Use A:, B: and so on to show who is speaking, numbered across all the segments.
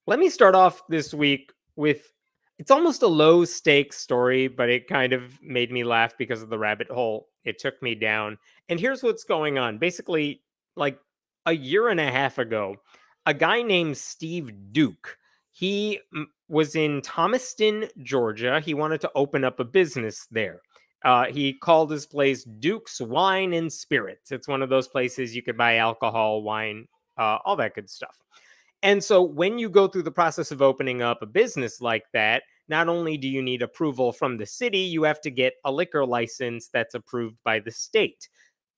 A: Let me start off this week with it's almost a low stakes story, but it kind of made me laugh because of the rabbit hole it took me down. And here's what's going on. Basically, like a year and a half ago, a guy named Steve Duke, he was in Thomaston, Georgia. He wanted to open up a business there. He called his place Duke's Wine and Spirits. It's one of those places you could buy alcohol, wine, all that good stuff. And so when you go through the process of opening up a business like that, not only do you need approval from the city, you have to get a liquor license that's approved by the state.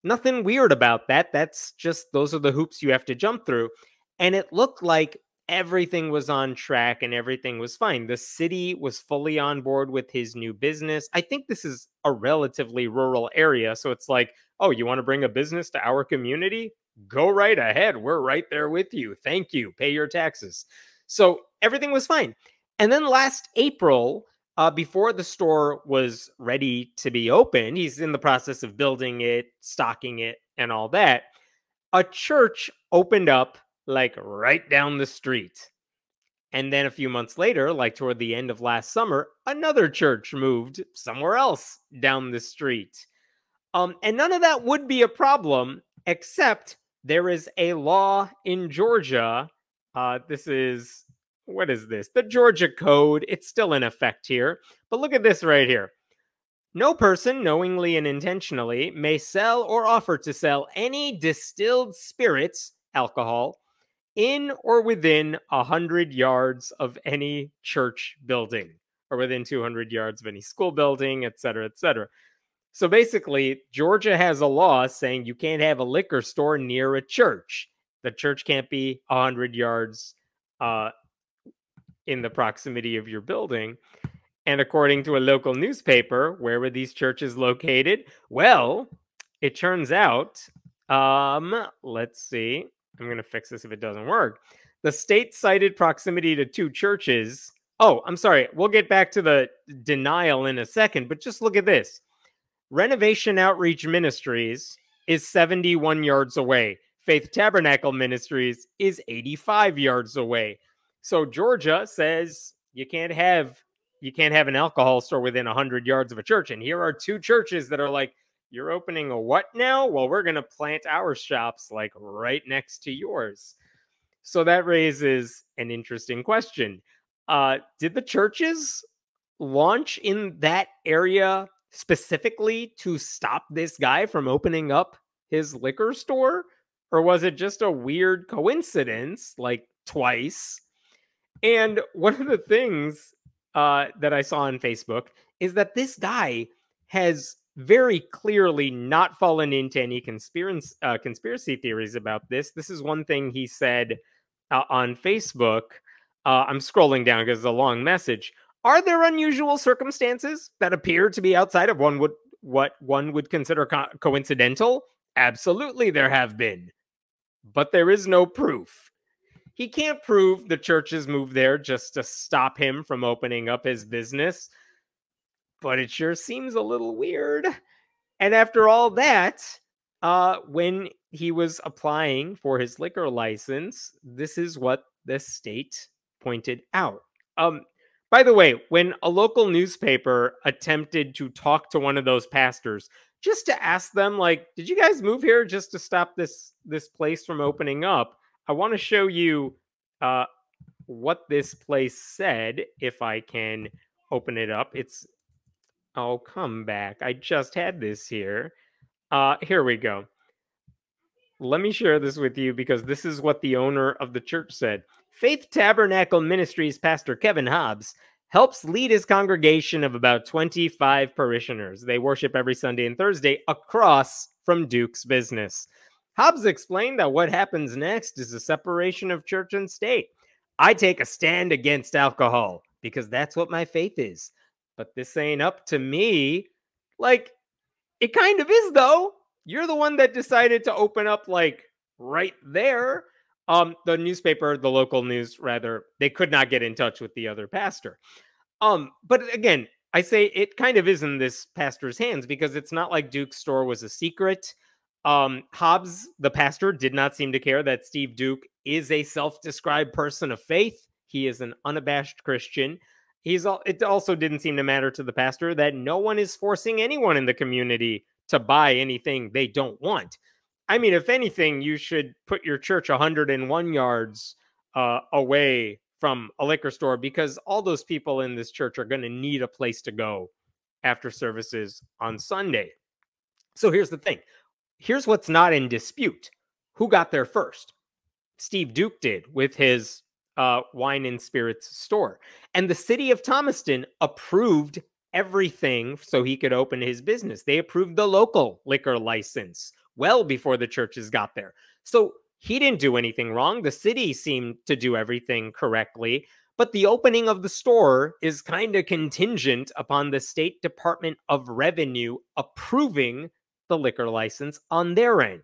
A: Nothing weird about that. That's just, those are the hoops you have to jump through. And it looked like everything was on track and everything was fine. The city was fully on board with his new business. I think this is a relatively rural area. So it's like, oh, you want to bring a business to our community? Go right ahead. We're right there with you. Thank you. Pay your taxes. So everything was fine. And then last April, before the store was ready to be opened, he's in the process of building it, stocking it, and all that. A church opened up like right down the street. And then a few months later, like toward the end of last summer, another church moved somewhere else down the street. And none of that would be a problem, except there is a law in Georgia. This is, what is this? The Georgia Code. It's still in effect here. But look at this right here. No person, knowingly and intentionally, may sell or offer to sell any distilled spirits, alcohol, in or within 100 yards of any church building, or within 200 yards of any school building, etc., etc. So basically, Georgia has a law saying you can't have a liquor store near a church. The church can't be 100 yards in the proximity of your building. And according to a local newspaper, where were these churches located? Well, it turns out, let's see. I'm going to fix this if it doesn't work. The state cited proximity to two churches. Oh, I'm sorry. We'll get back to the denial in a second, but just look at this. Renovation Outreach Ministries is 71 yards away. Faith Tabernacle Ministries is 85 yards away. So Georgia says you can't have an alcohol store within 100 yards of a church. And here are two churches that are like, you're opening a what now? Well, we're going to plant our shops like right next to yours. So that raises an interesting question. Did the churches launch in that area specifically to stop this guy from opening up his liquor store? Or was it just a weird coincidence, like twice? And one of the things that I saw on Facebook is that this guy has very clearly not fallen into any conspiracy theories about this. This is one thing he said on Facebook. I'm scrolling down because it's a long message. Are there unusual circumstances that appear to be outside of what one would consider coincidental? Absolutely, there have been. But there is no proof. He can't prove the churches moved there just to stop him from opening up his business. But it sure seems a little weird. And after all that, when he was applying for his liquor license, this is what the state pointed out. By the way, when a local newspaper attempted to talk to one of those pastors, just to ask them, like, did you guys move here just to stop this place from opening up? I want to show you what this place said, if I can open it up. Oh, come back. I just had this here. Here we go. Let me share this with you because this is what the owner of the church said. Faith Tabernacle Ministries pastor Kevin Hobbs helps lead his congregation of about 25 parishioners. They worship every Sunday and Thursday across from Duke's business. Hobbs explained that what happens next is a separation of church and state. I take a stand against alcohol because that's what my faith is. But this ain't up to me. Like, it kind of is, though. You're the one that decided to open up, like, right there. The newspaper, the local news, rather, they could not get in touch with the other pastor. But again, I say it kind of is in this pastor's hands because it's not like Duke's store was a secret. Hobbs, the pastor, did not seem to care that Steve Duke is a self-described person of faith. He is an unabashed Christian. It also didn't seem to matter to the pastor that no one is forcing anyone in the community to buy anything they don't want. I mean, if anything, you should put your church 101 yards away from a liquor store, because all those people in this church are going to need a place to go after services on Sunday. So here's the thing. Here's what's not in dispute. Who got there first? Steve Duke did with his wine and spirits store. And the city of Thomaston approved everything so he could open his business. They approved the local liquor license well before the churches got there. So he didn't do anything wrong. The city seemed to do everything correctly. But the opening of the store is kind of contingent upon the State Department of Revenue approving the liquor license on their end.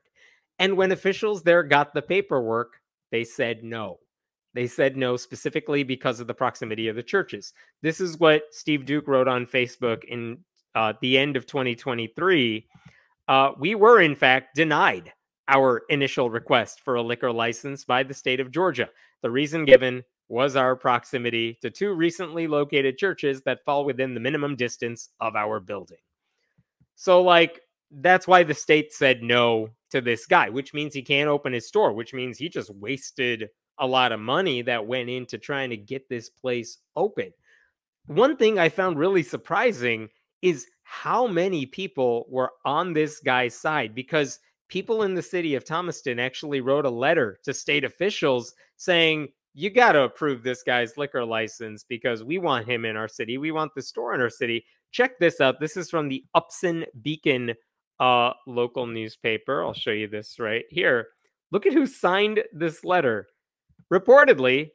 A: And when officials there got the paperwork, they said no. They said no specifically because of the proximity of the churches. This is what Steve Duke wrote on Facebook in the end of 2023. We were, in fact, denied our initial request for a liquor license by the state of Georgia. The reason given was our proximity to two recently located churches that fall within the minimum distance of our building. So, like, that's why the state said no to this guy, which means he can't open his store, which means he just wasted a lot of money that went into trying to get this place open. One thing I found really surprising is how many people were on this guy's side, because people in the city of Thomaston actually wrote a letter to state officials saying, you got to approve this guy's liquor license because we want him in our city. We want the store in our city. Check this out. This is from the Upson Beacon local newspaper. I'll show you this right here. Look at who signed this letter. Reportedly,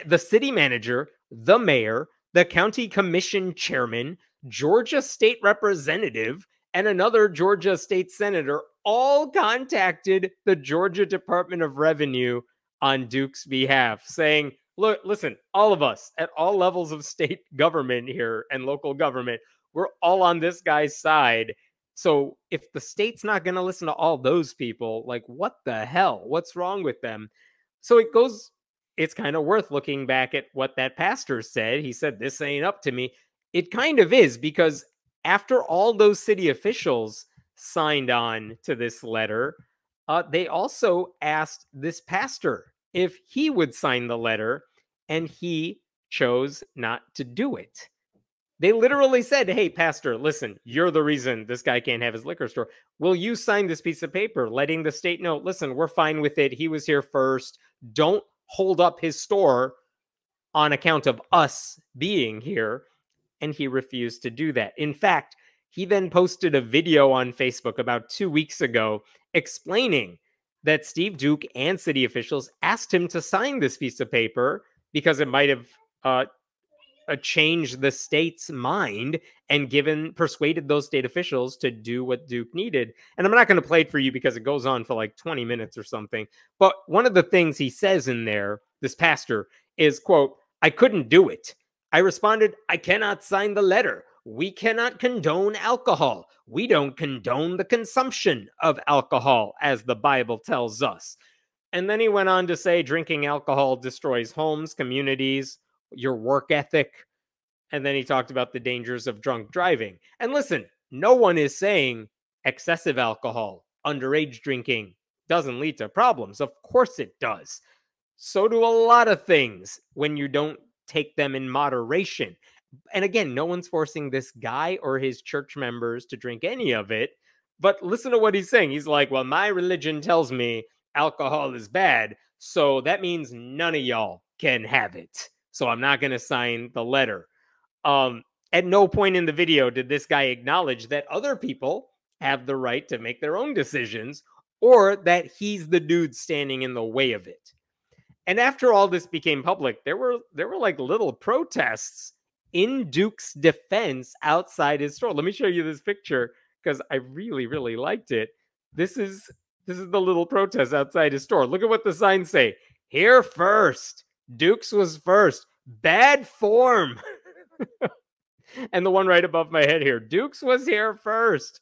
A: the city manager, the mayor, the county commission chairman, Georgia state representative, and another Georgia state senator all contacted the Georgia Department of Revenue on Duke's behalf, saying, look, listen, all of us at all levels of state government here and local government, we're all on this guy's side. So if the state's not going to listen to all those people, like, what the hell? What's wrong with them? So it's kind of worth looking back at what that pastor said. He said, this ain't up to me. It kind of is, because after all those city officials signed on to this letter, they also asked this pastor if he would sign the letter, and he chose not to do it. They literally said, hey, pastor, listen, you're the reason this guy can't have his liquor store. Will you sign this piece of paper letting the state know, listen, we're fine with it. He was here first. Don't hold up his store on account of us being here. And he refused to do that. In fact, he then posted a video on Facebook about 2 weeks ago explaining that Steve Duke and city officials asked him to sign this piece of paper because it might have changed the state's mind and persuaded those state officials to do what Duke needed. And I'm not going to play it for you because it goes on for like 20 minutes or something. But one of the things he says in there, this pastor, is, quote, I couldn't do it. I responded, I cannot sign the letter. We cannot condone alcohol. We don't condone the consumption of alcohol, as the Bible tells us. And then he went on to say drinking alcohol destroys homes, communities, your work ethic. And then he talked about the dangers of drunk driving. And listen, no one is saying excessive alcohol, underage drinking doesn't lead to problems. Of course it does. So do a lot of things when you don't take them in moderation. And again, no one's forcing this guy or his church members to drink any of it. But listen to what he's saying. He's like, well, my religion tells me alcohol is bad, so that means none of y'all can have it. So I'm not going to sign the letter. At no point in the video did this guy acknowledge that other people have the right to make their own decisions, or that he's the dude standing in the way of it. And after all this became public, there were like little protests in Duke's defense outside his store. Let me show you this picture because I really, really liked it. This is the little protest outside his store. Look at what the signs say. Here first. Duke's was first. Bad form. And the one right above my head here. Duke's was here first.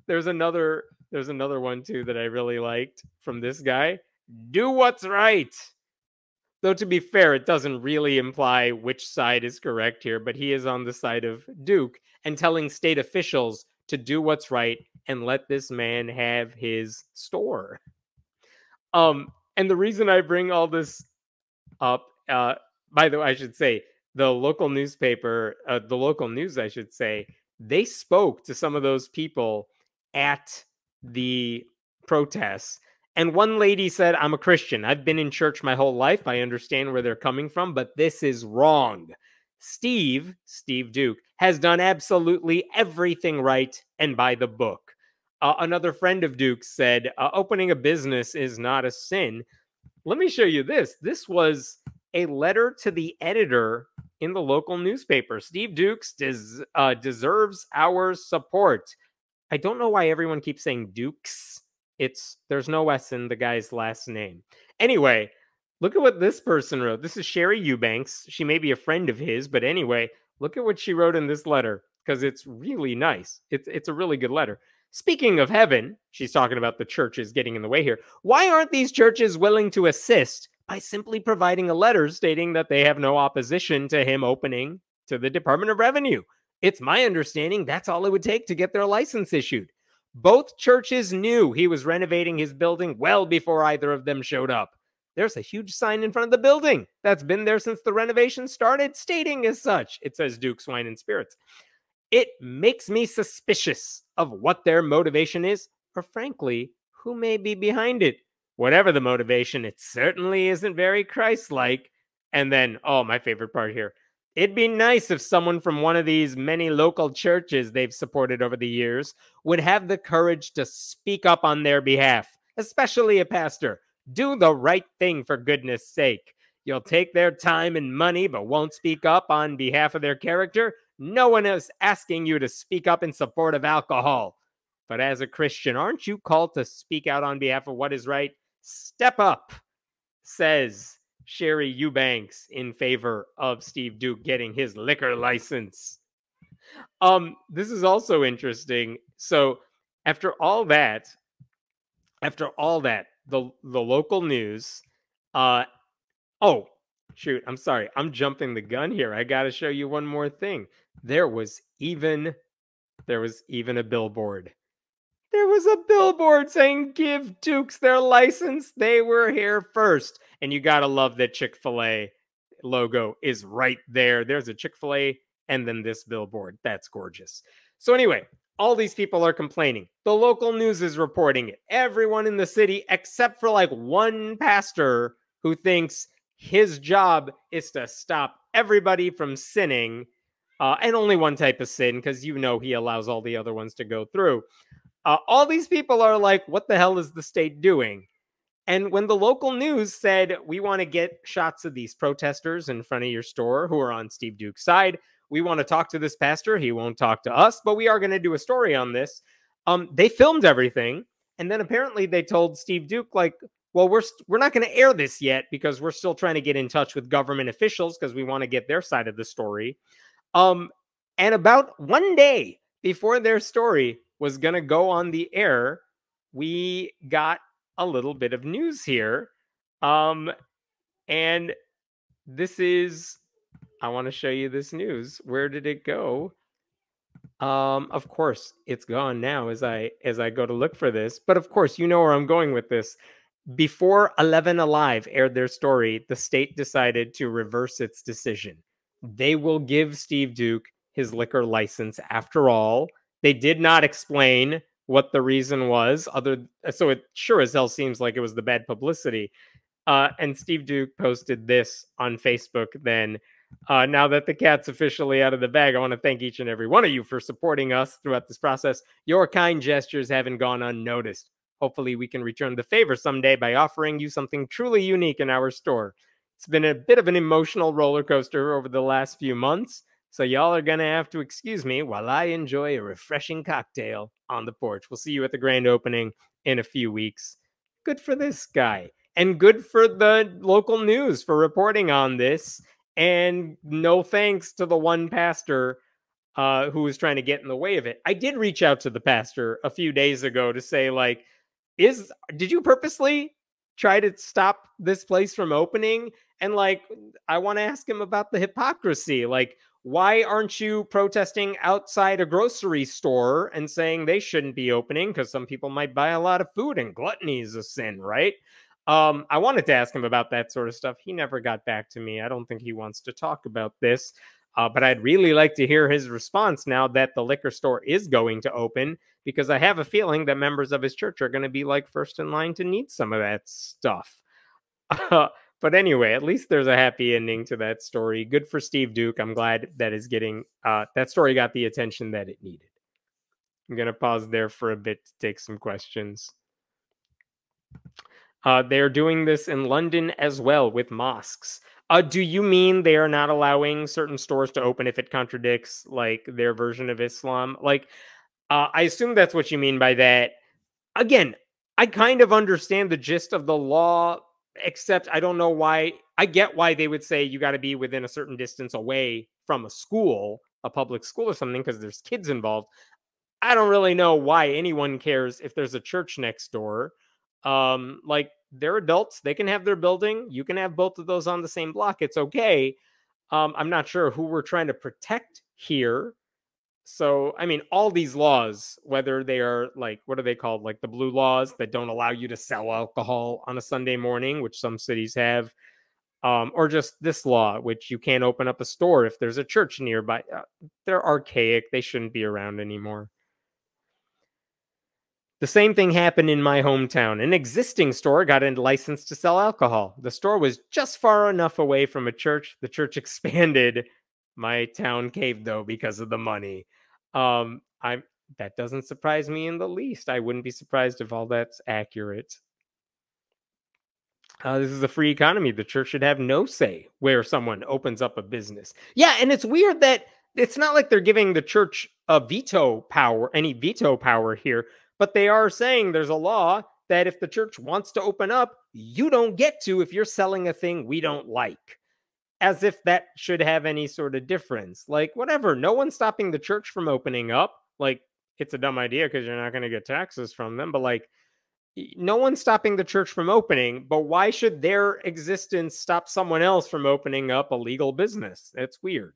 A: There's another one too that I really liked from this guy. Do what's right. Though to be fair, it doesn't really imply which side is correct here, but he is on the side of Duke and telling state officials to do what's right and let this man have his store. And the reason I bring all this up, by the way, I should say the local newspaper, the local news, I should say, they spoke to some of those people at the protests. And one lady said, I'm a Christian. I've been in church my whole life. I understand where they're coming from, but this is wrong. Steve Duke, has done absolutely everything right and by the book. Another friend of Duke's said, opening a business is not a sin. Let me show you this. This was a letter to the editor in the local newspaper. Steve Dukes deserves our support. I don't know why everyone keeps saying Dukes. There's no S in the guy's last name. Anyway, look at what this person wrote. This is Sherry Eubanks. She may be a friend of his, but anyway, look at what she wrote in this letter because it's really nice. It's a really good letter. Speaking of heaven, she's talking about the churches getting in the way here. Why aren't these churches willing to assist by simply providing a letter stating that they have no opposition to him opening to the Department of Revenue? It's my understanding that's all it would take to get their license issued. Both churches knew he was renovating his building well before either of them showed up. There's a huge sign in front of the building that's been there since the renovation started, stating as such. It says Duke's Wine and Spirits. It makes me suspicious of what their motivation is, or frankly, who may be behind it. Whatever the motivation, it certainly isn't very Christ-like. And then, oh, my favorite part here. It'd be nice if someone from one of these many local churches they've supported over the years would have the courage to speak up on their behalf, especially a pastor. Do the right thing, for goodness sake. You'll take their time and money, but won't speak up on behalf of their character. No one is asking you to speak up in support of alcohol. But as a Christian, aren't you called to speak out on behalf of what is right? Step up, says Sherry Eubanks in favor of Steve Duke getting his liquor license. This is also interesting. So after all that, the local news, oh, shoot, I'm sorry. I'm jumping the gun here. I got to show you one more thing. There was even a billboard. There was a billboard saying, give Dukes their license. They were here first. And you got to love that Chick-fil-A logo is right there. There's a Chick-fil-A and then this billboard. That's gorgeous. So anyway, all these people are complaining. The local news is reporting it. Everyone in the city, except for like one pastor who thinks his job is to stop everybody from sinning, and only one type of sin, because you know he allows all the other ones to go through. All these people are like, what the hell is the state doing? And when the local news said, we want to get shots of these protesters in front of your store who are on Steve Duke's side, we want to talk to this pastor. He won't talk to us, but we are going to do a story on this. They filmed everything. And then apparently they told Steve Duke, like, well, we're not going to air this yet because we're still trying to get in touch with government officials because we want to get their side of the story. And about one day before their story was going to go on the air, we got a little bit of news here. And this is, I want to show you this news. Where did it go? Of course, it's gone now as I go to look for this. But of course, you know where I'm going with this. Before 11 Alive aired their story, the state decided to reverse its decision. They will give Steve Duke his liquor license after all. They did not explain what the reason was, so it sure as hell seems like it was the bad publicity. And Steve Duke posted this on Facebook then. Now that the cat's officially out of the bag, I want to thank each and every one of you for supporting us throughout this process. Your kind gestures haven't gone unnoticed. Hopefully we can return the favor someday by offering you something truly unique in our store. It's been a bit of an emotional roller coaster over the last few months, so y'all are going to have to excuse me while I enjoy a refreshing cocktail on the porch. We'll see you at the grand opening in a few weeks. Good for this guy. And good for the local news for reporting on this. And no thanks to the one pastor who was trying to get in the way of it. I did reach out to the pastor a few days ago to say, like, did you purposely try to stop this place from opening? And like, I want to ask him about the hypocrisy. Like, why aren't you protesting outside a grocery store and saying they shouldn't be opening because some people might buy a lot of food and gluttony is a sin, right? I wanted to ask him about that sort of stuff. He never got back to me. I don't think he wants to talk about this. But I'd really like to hear his response now that the liquor store is going to open, because I have a feeling that members of his church are going to be like first in line to need some of that stuff. But anyway, at least there's a happy ending to that story. Good for Steve Duke. I'm glad that is getting that story got the attention that it needed. I'm gonna pause there for a bit to take some questions. They're doing this in London as well with mosques. Do you mean they are not allowing certain stores to open if it contradicts like their version of Islam? Like, I assume that's what you mean by that. Again, I kind of understand the gist of the law, except I don't know why. I get why they would say you got to be within a certain distance away from a school, a public school or something, because there's kids involved. I don't really know why anyone cares if there's a church next door. Like, they're adults, they can have their building. You can have both of those on the same block. It's okay. I'm not sure who we're trying to protect here. So, I mean, all these laws, whether they are like, what are they called? Like the blue laws that don't allow you to sell alcohol on a Sunday morning, which some cities have, or just this law, which you can't open up a store if there's a church nearby. They're archaic. They shouldn't be around anymore. The same thing happened in my hometown. An existing store got a license to sell alcohol. The store was just far enough away from a church. The church expanded. My town caved though because of the money. I That doesn't surprise me in the least. I wouldn't be surprised if all that's accurate. This is a free economy. The church should have no say where someone opens up a business. Yeah, and it's weird that it's not like they're giving the church a veto power, any veto power here, but they are saying there's a law that if the church wants to open up, you don't get to if you're selling a thing we don't like. As if that should have any sort of difference. Like, whatever, no one's stopping the church from opening up. Like, it's a dumb idea because you're not going to get taxes from them, but like, no one's stopping the church from opening, but why should their existence stop someone else from opening up a legal business? It's weird.